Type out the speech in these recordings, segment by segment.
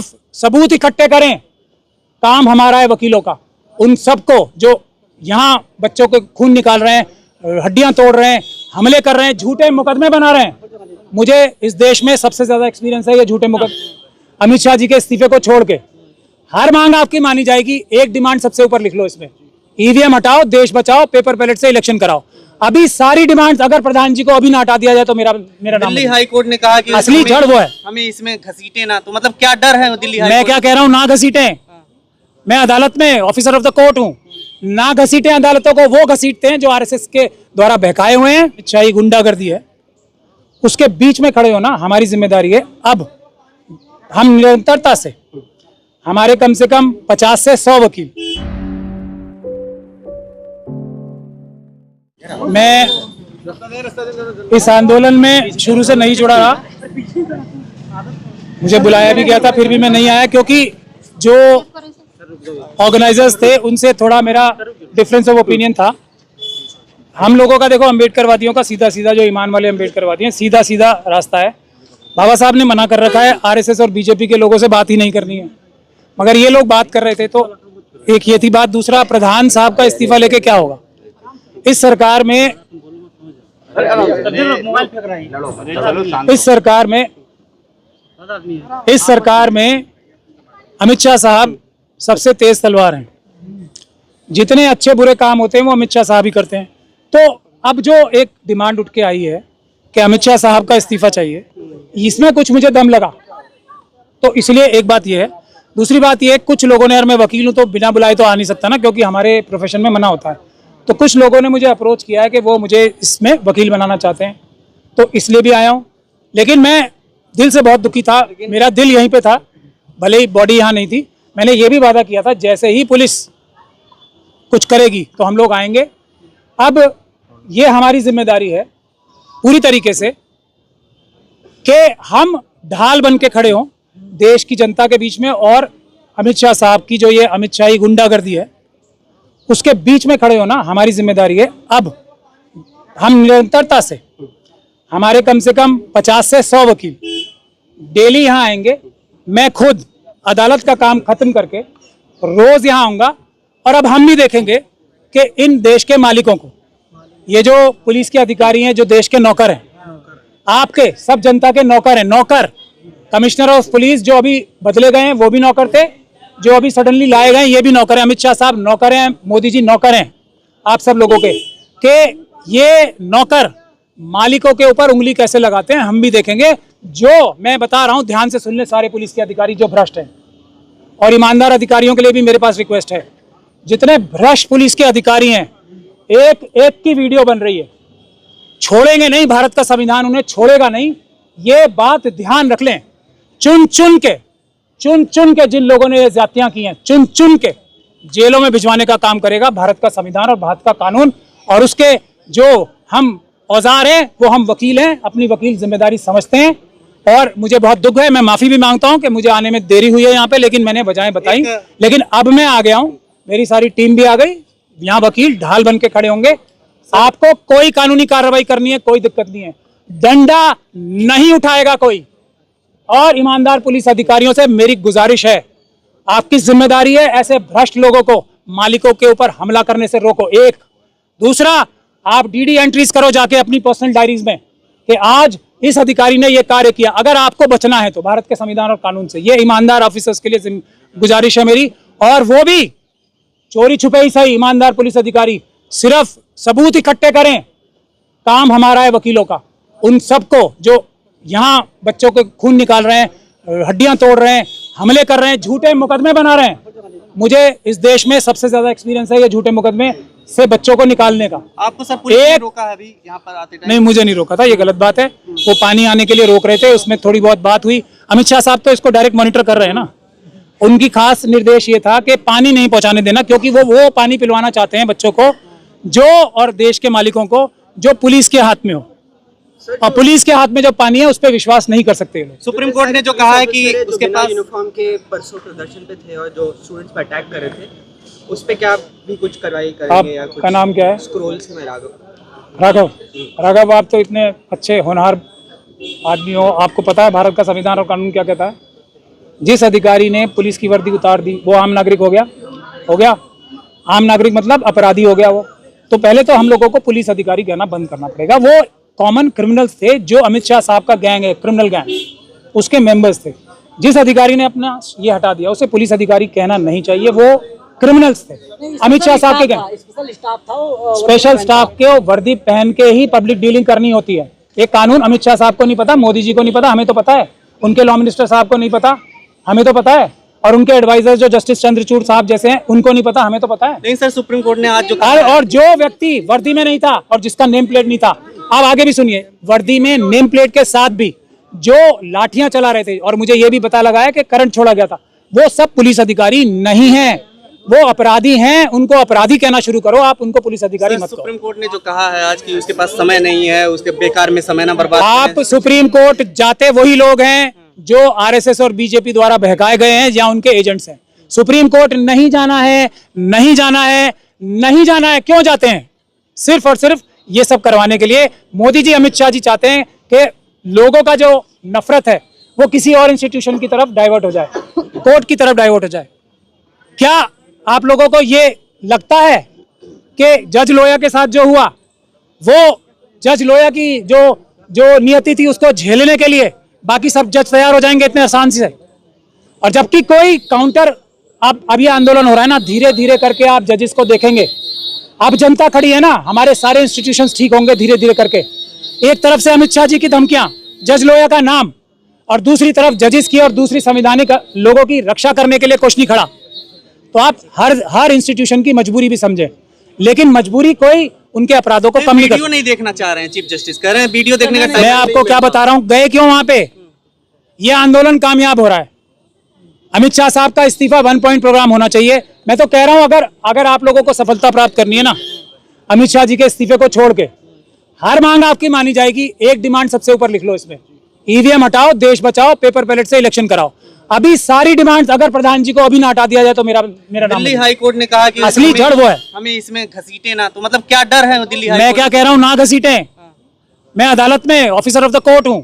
सबूत इकट्ठे करें, काम हमारा है वकीलों का। उन सबको जो यहाँ बच्चों के खून निकाल रहे हैं, हड्डियां तोड़ रहे हैं, हमले कर रहे हैं, झूठे मुकदमे बना रहे हैं। मुझे इस देश में सबसे ज्यादा एक्सपीरियंस है ये झूठे मुकदमे। अमित शाह जी के इस्तीफे को छोड़ के हर मांग आपकी मानी जाएगी। एक डिमांड सबसे ऊपर लिख लो इसमें, ईवीएम हटाओ, देश बचाओ, पेपर बैलेट से इलेक्शन कराओ। अभी सारी डिमांड्स अगर प्रधान जी को अभी ना हटा दिया जाए तो मेरा नाम। दिल्ली हाई कोर्ट ने कहा कि असली जड़ वो है, हमें इसमें घसीटे ना, तो मतलब क्या डर है दिल्ली हाई मैं कोर्ट? क्या कह रहा हूँ, ना घसीटे। मैं अदालत में ऑफिसर ऑफ द कोर्ट हूँ, ना घसीटे अदालतों को। वो घसीटते हैं जो आरएसएस के द्वारा बहकाए हुए हैं। अच्छाई गुंडागर्दी है, उसके बीच में खड़े हो ना, हमारी जिम्मेदारी है। अब हम निरंतरता से, हमारे कम से कम 50 से 100 वकील, मैं इस आंदोलन में शुरू से नहीं जुड़ा रहा। मुझे बुलाया भी गया था, फिर भी मैं नहीं आया, क्योंकि जो ऑर्गेनाइजर्स थे उनसे थोड़ा मेरा डिफरेंस ऑफ ओपिनियन था। हम लोगों का देखो, अम्बेडकरवादियों का सीधा सीधा, जो ईमान वाले अम्बेडकरवादी हैं, सीधा सीधा रास्ता है। बाबा साहब ने मना कर रखा है आरएसएस और बीजेपी के लोगों से बात ही नहीं करनी है, मगर ये लोग बात कर रहे थे। तो एक ये थी बात। दूसरा, प्रधान साहब का इस्तीफा लेके क्या होगा? इस सरकार में अमित शाह साहब सबसे तेज तलवार हैं। जितने अच्छे बुरे काम होते हैं वो अमित शाह साहब ही करते हैं। तो अब जो एक डिमांड उठ के आई है कि अमित शाह साहब का इस्तीफा चाहिए, इसमें कुछ मुझे दम लगा, तो इसलिए एक बात यह है। दूसरी बात यह, कुछ लोगों ने, यार मैं वकील हूं तो बिना बुलाए तो आ नहीं सकता ना, क्योंकि हमारे प्रोफेशन में मना होता है। तो कुछ लोगों ने मुझे अप्रोच किया है कि वो मुझे इसमें वकील बनाना चाहते हैं, तो इसलिए भी आया हूं। लेकिन मैं दिल से बहुत दुखी था, मेरा दिल यहीं पे था, भले ही बॉडी यहाँ नहीं थी। मैंने ये भी वादा किया था, जैसे ही पुलिस कुछ करेगी तो हम लोग आएंगे। अब ये हमारी जिम्मेदारी है पूरी तरीके से कि हम ढाल बन के खड़े हों देश की जनता के बीच में, और अमित शाह साहब की जो ये अमित शाही गुंडागर्दी है उसके बीच में खड़े हो ना, हमारी जिम्मेदारी है। अब हम निरंतरता से, हमारे कम से कम 50 से 100 वकील डेली यहाँ आएंगे। मैं खुद अदालत का काम खत्म करके रोज यहाँ आऊंगा, और अब हम भी देखेंगे कि इन देश के मालिकों को, ये जो पुलिस के अधिकारी हैं, जो देश के नौकर हैं, आपके सब जनता के नौकर हैं। नौकर, कमिश्नर ऑफ पुलिस जो अभी बदले गए हैं वो भी नौकर थे, जो अभी सडनली लाए गए ये भी नौकर हैं। अमित शाह साहब नौकर हैं, मोदी जी नौकर हैं आप सब लोगों के। कि ये नौकर मालिकों के ऊपर उंगली कैसे लगाते हैं हम भी देखेंगे। जो मैं बता रहा हूं ध्यान से सुन ले सारे पुलिस के अधिकारी जो भ्रष्ट हैं, और ईमानदार अधिकारियों के लिए भी मेरे पास रिक्वेस्ट है, जितने भ्रष्ट पुलिस के अधिकारी हैं, एक एक की वीडियो बन रही है। छोड़ेंगे नहीं, भारत का संविधान उन्हें छोड़ेगा नहीं, ये बात ध्यान रख लें। चुन चुन के जिन लोगों ने ये ज्यादतियां की हैं, चुन चुन के जेलों में भिजवाने का काम करेगा भारत का संविधान और भारत का कानून। और उसके जो हम औजार हैं वो हम वकील हैं, अपनी वकील जिम्मेदारी समझते हैं। और मुझे बहुत दुख है, मैं माफी भी मांगता हूं कि मुझे आने में देरी हुई है यहाँ पे, लेकिन मैंने वजहें बताई। लेकिन अब मैं आ गया हूं, मेरी सारी टीम भी आ गई, यहाँ वकील ढाल बन के खड़े होंगे। आपको कोई कानूनी कार्रवाई करनी है, कोई दिक्कत नहीं है, डंडा नहीं उठाएगा कोई। और ईमानदार पुलिस अधिकारियों से मेरी गुजारिश है, आपकी जिम्मेदारी है ऐसे भ्रष्ट लोगों को मालिकों के ऊपर हमला करने से रोको। एक, दूसरा, आप डीडी एंट्रीज करो जाके अपनी पर्सनल डायरीज में कि आज इस अधिकारी ने यह कार्य किया। अगर आपको बचना है तो भारत के संविधान और कानून से, ये ईमानदार ऑफिसर्स के लिए गुजारिश है मेरी। और वो भी चोरी छुपे ही सही, ईमानदार पुलिस अधिकारी, सिर्फ सबूत इकट्ठे करें, काम हमारा है वकीलों का। उन सबको जो यहाँ बच्चों के खून निकाल रहे हैं, हड्डियां तोड़ रहे हैं, हमले कर रहे हैं, झूठे मुकदमे बना रहे हैं, मुझे इस देश में सबसे ज्यादा एक्सपीरियंस है ये झूठे मुकदमे से बच्चों को निकालने का। आपको सर पुलिस ने रोका है अभी यहाँ पर आते टाइम? नहीं, मुझे नहीं रोका था, ये गलत बात है। वो पानी आने के लिए रोक रहे थे, उसमें थोड़ी बहुत बात हुई। अमित शाह साहब तो इसको डायरेक्ट मॉनिटर कर रहे हैं ना, उनकी खास निर्देश ये था कि पानी नहीं पहुंचाने देना, क्योंकि वो पानी पिलवाना चाहते हैं बच्चों को, जो और देश के मालिकों को जो पुलिस के हाथ में हो। और पुलिस के हाथ में जो पानी है उस पर विश्वास नहीं कर सकते लोग। सुप्रीम कोर्ट ने जो कहा है कि उसके पास यूनिफॉर्म के परसों प्रदर्शन पे थे और जो स्टूडेंट्स पे अटैक कर रहे थे, उस पे क्या भी कुछ कार्रवाई करेंगे या कुछ? आपका नाम क्या है? स्क्रोल से मैं राघव। राघव, आप तो इतने अच्छे होनहार आदमी हो, आपको पता है भारत का संविधान और कानून क्या कहता है? जिस अधिकारी ने पुलिस की वर्दी उतार दी वो आम नागरिक हो गया। आम नागरिक मतलब अपराधी हो गया वो। तो पहले तो हम लोगों को पुलिस अधिकारी कहना बंद करना पड़ेगा। वो कॉमन क्रिमिनल्स थे जो अमित शाह साहब का गैंग है, क्रिमिनल गैंग, उसके मेंबर्स थे। जिस अधिकारी ने अपना ये हटा दिया उसे पुलिस अधिकारी कहना नहीं चाहिए, वो क्रिमिनल्स थे। अमित शाह साहब के गैंग स्पेशल स्टाफ के वर्दी पहन के ही पब्लिक डीलिंग करनी होती है। एक कानून अमित शाह साहब को नहीं पता, मोदी जी को नहीं पता, हमें तो पता है। उनके लॉ मिनिस्टर साहब को नहीं पता, हमें तो पता है। और उनके एडवाइजर जो जस्टिस चंद्रचूड़ साहब जैसे हैं उनको नहीं पता, हमें तो पता है। नहीं सर, सुप्रीम कोर्ट ने आज जो और जो व्यक्ति वर्दी में नहीं था और जिसका नेम प्लेट नहीं था, आप आगे भी सुनिए, वर्दी में नेम प्लेट के साथ भी जो लाठियां चला रहे थे और मुझे ये भी पता लगा है कि करंट छोड़ा गया था, वो सब पुलिस अधिकारी नहीं है, वो अपराधी हैं। उनको अपराधी कहना शुरू करो, आप उनको पुलिस अधिकारी मत करो। सुप्रीम कोर्ट ने जो कहा है आज की उसके पास समय नहीं है, उसके बेकार में समय ना बर्बाद आप करें। सुप्रीम कोर्ट जाते वही लोग हैं जो आरएसएस और बीजेपी द्वारा बहकाए गए हैं या उनके एजेंट्स हैं। सुप्रीम कोर्ट नहीं जाना है, नहीं जाना है, नहीं जाना है। क्यों जाते हैं? सिर्फ और सिर्फ ये सब करवाने के लिए। मोदी जी, अमित शाह जी चाहते हैं कि लोगों का जो नफरत है वो किसी और इंस्टीट्यूशन की तरफ डाइवर्ट हो जाए, कोर्ट की तरफ डाइवर्ट हो जाए। क्या आप लोगों को ये लगता है कि जज लोया के साथ जो हुआ, वो जज लोया की जो नियति थी उसको झेलने के लिए बाकी सब जज तैयार हो जाएंगे इतने आसान से? और जबकि कोई काउंटर, अब ये आंदोलन हो रहा है ना, धीरे धीरे करके आप जजेस को देखेंगे। अब जनता खड़ी है ना, हमारे सारे इंस्टीट्यूशंस ठीक होंगे धीरे धीरे करके। एक तरफ से अमित शाह जी की धमकियां, जज लोया का नाम, और दूसरी तरफ जजेस की और दूसरी संवैधानिक लोगों की रक्षा करने के लिए कुछ नहीं खड़ा। तो आप हर इंस्टीट्यूशन की मजबूरी भी समझे, लेकिन मजबूरी कोई उनके अपराधों को कम नहीं कर। वीडियो नहीं देखना चाह रहे हैं, चीफ जस्टिस कह रहे हैं वीडियो देखने का मैं आपको क्या बता रहा हूं, गए क्यों वहां पे? ये आंदोलन कामयाब हो रहा है। अमित शाह साहब का इस्तीफा 1 पॉइंट प्रोग्राम होना चाहिए। मैं तो कह रहा हूं, अगर आप लोगों को सफलता प्राप्त करनी है ना, अमित शाह जी के इस्तीफे को छोड़ के हर मांग आपकी मानी जाएगी। एक डिमांड सबसे ऊपर लिख लो इसमें, ईवीएम हटाओ, देश बचाओ, पेपर बैलेट से इलेक्शन कराओ। अभी सारी डिमांड्स अगर प्रधान जी को अभी ना हटा दिया जाए तो मेरा नाम। दिल्ली हाई कोर्ट ने कहा कि असली जड़ वो है, हमें इसमें घसीटे ना। तो मतलब क्या डर है दिल्ली हाई मैं कोर्ट? क्या कह रहा हूं, ना घसीटे। मैं अदालत में ऑफिसर ऑफ द कोर्ट हूं,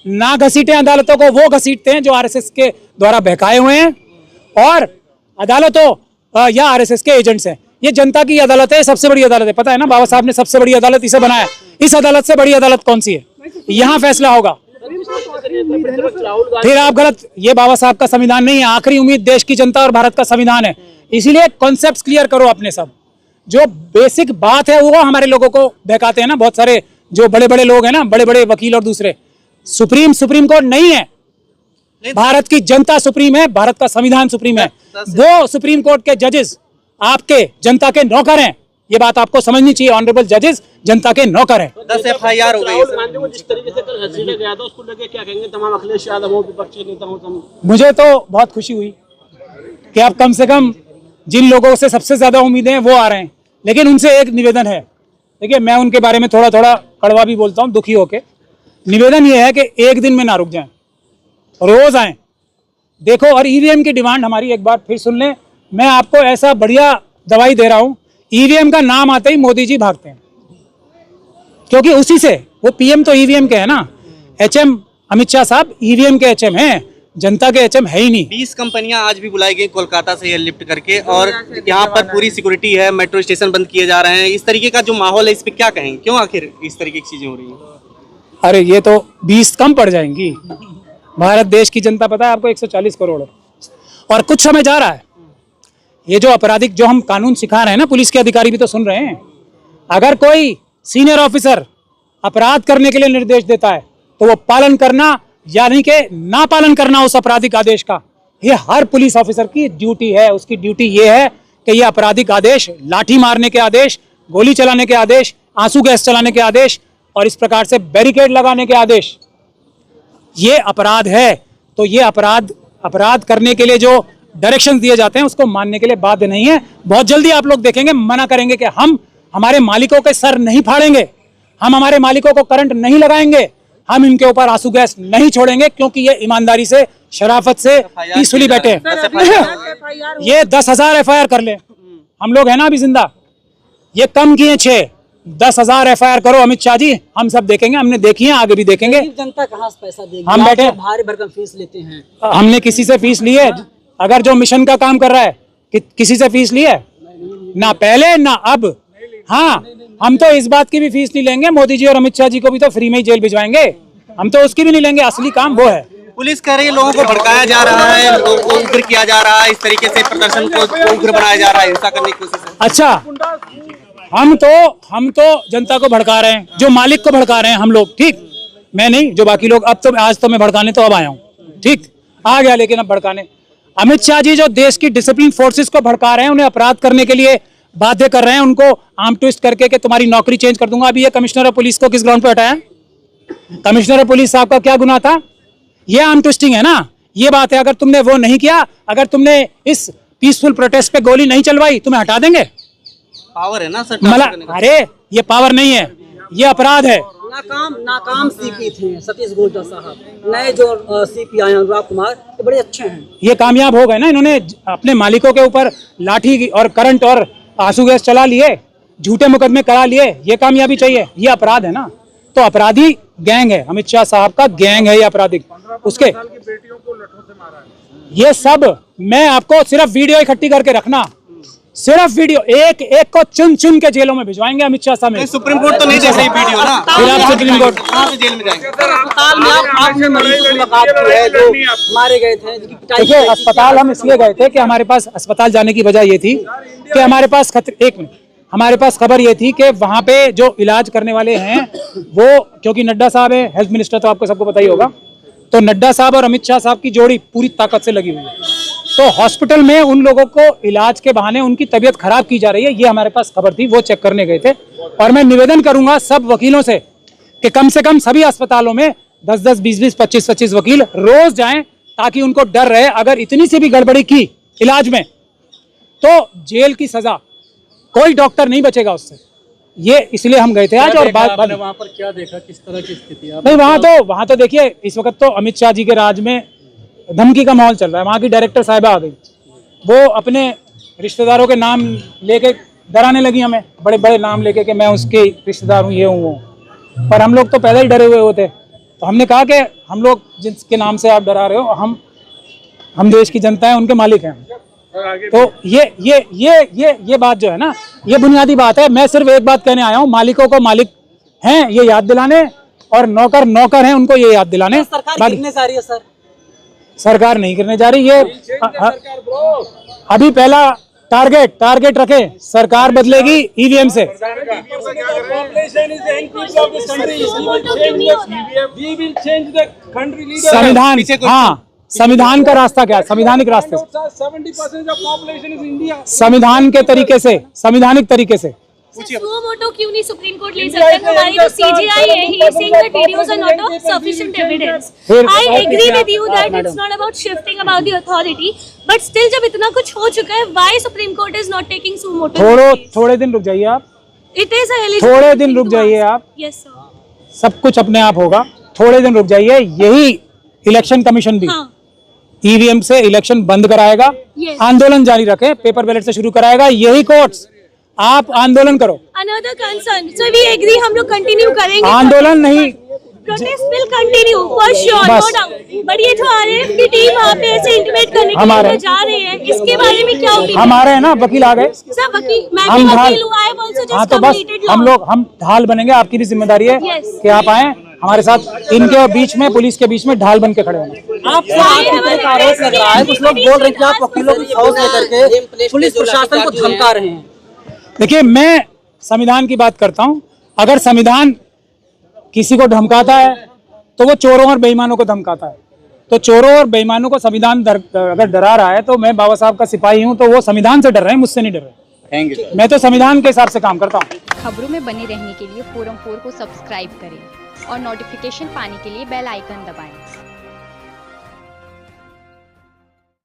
ना घसीटे अदालतों को। वो घसीटते हैं जो आरएसएस के द्वारा बहकाए हुए हैं और अदालतों या आरएसएस के एजेंट्स हैं। ये जनता की अदालत है, सबसे बड़ी अदालत है। पता है ना, बाबा साहब ने सबसे बड़ी अदालत इसे बनाया। इस अदालत से बड़ी अदालत कौन सी है? यहाँ फैसला होगा। फिर आप गलत, ये बाबा साहब का संविधान नहीं है। आखिरी उम्मीद देश की जनता और भारत का संविधान है। इसीलिए कॉन्सेप्ट्स क्लियर करो अपने सब। जो बेसिक बात है वो हमारे लोगों को बहकाते हैं ना बहुत सारे जो बड़े बड़े लोग हैं ना, बड़े बड़े वकील और दूसरे। सुप्रीम कोर्ट नहीं है, भारत की जनता सुप्रीम है, भारत का संविधान सुप्रीम है। वो सुप्रीम कोर्ट के जजेस आपके जनता के नौकर हैं। ये बात आपको समझनी चाहिए। ऑनरेबल जजेस जनता के नौकर हैं। 10 FIR हो गई। जिस तरीके से कल घसीटा गया था उसको लेके क्या कहेंगे तमाम अखिलेश यादव हो, विपक्षी नेता हो? मुझे तो बहुत खुशी हुई कि अब कम से कम जिन लोगों से सबसे ज्यादा उम्मीदें हैं वो आ रहे हैं। लेकिन उनसे एक निवेदन है, देखिए मैं उनके बारे में थोड़ा थोड़ा कड़वा भी बोलता हूँ, दुखी होके। निवेदन ये है कि एक दिन में ना रुक जाएं, रोज आएं, देखो। और ईवीएम की डिमांड हमारी एक बार फिर सुन लें। मैं आपको ऐसा बढ़िया दवाई दे रहा हूं, ईवीएम का नाम आते ही मोदी जी भागते हैं, क्योंकि उसी से वो पीएम तो ईवीएम के है ना। एचएम अमित शाह साहब ईवीएम के एचएम हैं, जनता के एचएम है ही नहीं। 20 कंपनियां आज भी बुलाई गई कोलकाता से एयरलिफ्ट करके, और यहाँ पर पूरी सिक्योरिटी है, मेट्रो स्टेशन बंद किए जा रहे हैं। इस तरीके का जो माहौल है, इस पे क्या कहेंगे? क्यों आखिर इस तरीके की चीजें हो रही हैं? अरे ये तो 20 कम पड़ जाएंगी। भारत देश की जनता पता है आपको 140 करोड़ है, और कुछ समय जा रहा है। ये जो आपराधिक जो हम कानून सिखा रहे हैं ना, पुलिस के अधिकारी भी तो सुन रहे हैं। अगर कोई सीनियर ऑफिसर अपराध करने के लिए निर्देश देता है तो वो पालन करना, यानी कि ना पालन करना उस आपराधिक आदेश का, ये हर पुलिस ऑफिसर की ड्यूटी है। उसकी ड्यूटी ये है कि ये आपराधिक आदेश, लाठी मारने के आदेश, गोली चलाने के आदेश, आंसू गैस चलाने के आदेश और इस प्रकार से बैरिकेड लगाने के आदेश, ये अपराध है। तो ये अपराध करने के लिए जो डायरेक्शन दिए जाते हैं उसको मानने के लिए बाध्य नहीं है। बहुत जल्दी आप लोग देखेंगे मना करेंगे कि हम हमारे मालिकों के सर नहीं फाड़ेंगे, हम हमारे मालिकों को करंट नहीं लगाएंगे, हम इनके ऊपर आंसू गैस नहीं छोड़ेंगे, क्योंकि ये ईमानदारी से, शराफत से पीसफुली बैठे हैं। ये 10,000 FIR कर ले, हम लोग है ना अभी जिंदा। ये कम किए 6, 10,000 FIR करो अमित शाह जी, हम सब देखेंगे, हमने देखी है, आगे भी देखेंगे। गरीब जनता कहाँ से पैसा देगी? हम आप बैठे- तो भारी भरकम फीस लेते हैं। हमने किसी से फीस ली है? अगर जो मिशन का काम कर रहा है किसी से फीस ली है? ना पहले ना अब। हाँ, हम तो इस बात की भी फीस नहीं लेंगे, मोदी जी और अमित शाह जी को भी तो फ्री में ही जेल भिजवाएंगे, हम तो उसकी भी नहीं लेंगे, असली काम वो है। पुलिस कह रही है लोगों को भड़काया जा रहा है, लोगों को उग्र किया जा रहा है, इस तरीके से प्रदर्शन को उग्र बनाया जा रहा है, हिंसा करने की कोशिश है। अच्छा, हम तो जनता को भड़का रहे हैं, जो मालिक को भड़का रहे हैं हम लोग, ठीक, मैं नहीं, जो बाकी लोग। अब तो आज तो मैं भड़काने तो अब आया हूँ, ठीक, आ गया, लेकिन अब भड़काने अमित शाह जी जो देश की डिसिप्लिन फोर्सेस को भड़का रहे हैं, उन्हें अपराध करने के लिए बाध्य कर रहे हैं, उनको आर्म ट्विस्ट करके कि तुम्हारी नौकरी चेंज कर दूंगा। अभी ये कमिश्नर ऑफ पुलिस को किस ग्राउंड पे हटाया? कमिश्नर ऑफ पुलिस साहब का क्या गुनाह था? ये आर्म ट्विस्टिंग है ना, ये बात है। अगर तुमने वो नहीं किया, अगर तुमने इस पीसफुल प्रोटेस्ट पे गोली नहीं चलवाई, तुम्हें हटा देंगे। पावर है ना सर, अरे ये पावर नहीं है, ये अपराध है। नाकाम सीपी थे सतीश गोल्डा साहब, नए जो सीपी आए अनुराग कुमार, ये बड़े अच्छे हैं। ये कामयाब हो गए ना, इन्होंने अपने मालिकों के ऊपर लाठी और करंट और आंसू गैस चला लिए, झूठे मुकदमे करा लिए, ये कामयाबी चाहिए? ये अपराध है ना। तो अपराधी गैंग है, अमित शाह साहब का गैंग है ये आपराधिक। उसके ये सब मैं आपको सिर्फ वीडियो इकट्ठी करके रखना, सिर्फ वीडियो, एक एक को चुन चुन के जेलों में भिजवाएंगे अमित शाह साहब। सुप्रीम कोर्ट तो नहीं देख रही वीडियो ना, फिर आप सुप्रीम कोर्ट कहाँ से जेल में जाएंगे? अस्पताल में आपने मरीज से मुलाकात की है जो मारे गए थे, जिनकी पिटाई देखिए, अस्पताल हम इसलिए गए थे कि हमारे पास अस्पताल जाने की वजह ये थी कि हमारे पास हमारे पास खबर ये थी कि वहां पे जो इलाज करने वाले हैं वो, क्योंकि नड्डा साहब है हेल्थ मिनिस्टर, तो आपको सबको पता ही होगा, तो नड्डा साहब और अमित शाह साहब की जोड़ी पूरी ताकत से लगी हुई है। तो हॉस्पिटल में उन लोगों को इलाज के बहाने उनकी तबीयत खराब की जा रही है, ये हमारे पास खबर थी, वो चेक करने गए थे। और मैं निवेदन करूंगा सब वकीलों से कि कम से कम सभी अस्पतालों में 10-10, 20-20, 25-25 वकील रोज जाएं, ताकि उनको डर रहे, अगर इतनी सी भी गड़बड़ी की इलाज में तो जेल की सजा, कोई डॉक्टर नहीं बचेगा उससे। ये इसलिए हम गए थे आज। और बात वहाँ पर क्या देखा, किस तरह की स्थिति? नहीं, वहां तो देखिए, इस वक्त तो अमित शाह जी के राज में धमकी का माहौल चल रहा है। वहां की डायरेक्टर साहिबा आ गई, वो अपने रिश्तेदारों के नाम लेके डराने लगी हमें, बड़े बड़े नाम लेके कि मैं उसके रिश्तेदार हूँ, ये हूँ वो। पर हम लोग तो पहले ही डरे हुए होते, तो हमने कहा कि हम लोग जिसके नाम से आप डरा रहे हो, हम देश की जनता है, उनके मालिक हैं। तो ये बात जो है ना, ये बुनियादी बात है। मैं सिर्फ एक बात कहने आया हूँ, मालिकों को मालिक हैं ये याद दिलाने, और नौकर नौकर हैं उनको ये याद दिलाने। सरकार गिरने जा रही है सर, सरकार नहीं गिरने जा रही। ये अभी पहला टारगेट रखे, सरकार बदलेगी ईवीएम से। संविधान, हाँ, संविधान का रास्ता क्या है? संविधानिक रास्ते से, 70% of population is India. संविधान के तरीके से, संविधानिक तरीके से। सुओ मोटो क्यों नहीं सुप्रीम कोर्ट ले सकता? हमारी जो CJI है, he is saying that videos are not of sufficient evidence. I agree with you that it's not about shifting about the authority, but still जब इतना कुछ हो चुका है, why Supreme Court is not taking suo moto? थोड़े दिन रुक जाइए आप, It is a eligible थोड़े दिन thing रुक to जाइए ask. आप, Yes sir. सब कुछ अपने आप होगा। थोड़े दिन रुक जाइए। यही इलेक्शन कमीशन भी हाँ. ईवीएम से इलेक्शन बंद कराएगा, Yes. आंदोलन जारी रखे, पेपर बैलेट से शुरू कराएगा। यही कोर्ट्स, आप आंदोलन करो। Another concern. So we agree, हम लोग कंटिन्यू करेंगे। आंदोलन नहीं, Protest will continue for sure, no बस। doubt. But ये जो RAF की टीम वहाँ पे ऐसे इंटीमेट करने के हमारे- लिए जा रहे हैं, इसके बारे में क्या opinion? हमारे है ना वकील आ गए, सर वकील, मैं हम भी ढाल, वकील हूँ, I have also हाँ just तो बस completed law. हम ढाल बनेंगे। आपकी भी जिम्मेदारी है Yes. कि आप आए हमारे साथ, इनके बीच में, पुलिस के बीच में ढाल बन के खड़े होना। आप आरोप लग रहा है, कुछ लोग बोल रहे हैं कि आप वकीलों की फौज लेकर के पुलिस प्रशासन को धमका रहे हैं। देखिए, मैं संविधान की बात करता हूँ। अगर संविधान किसी को धमकाता है तो वो चोरों और बेईमानों को धमकाता है। तो चोरों और बेईमानों को संविधान अगर डरा रहा है, तो मैं बाबा साहब का सिपाही हूँ, तो वो संविधान से डर रहे हैं, मुझसे नहीं डर रहे। Thank you. मैं तो संविधान के हिसाब से काम करता हूँ। खबरों में बने रहने के लिए फोरम 4 को सब्सक्राइब करें और नोटिफिकेशन पाने के लिए बेल आइकन दबाएं।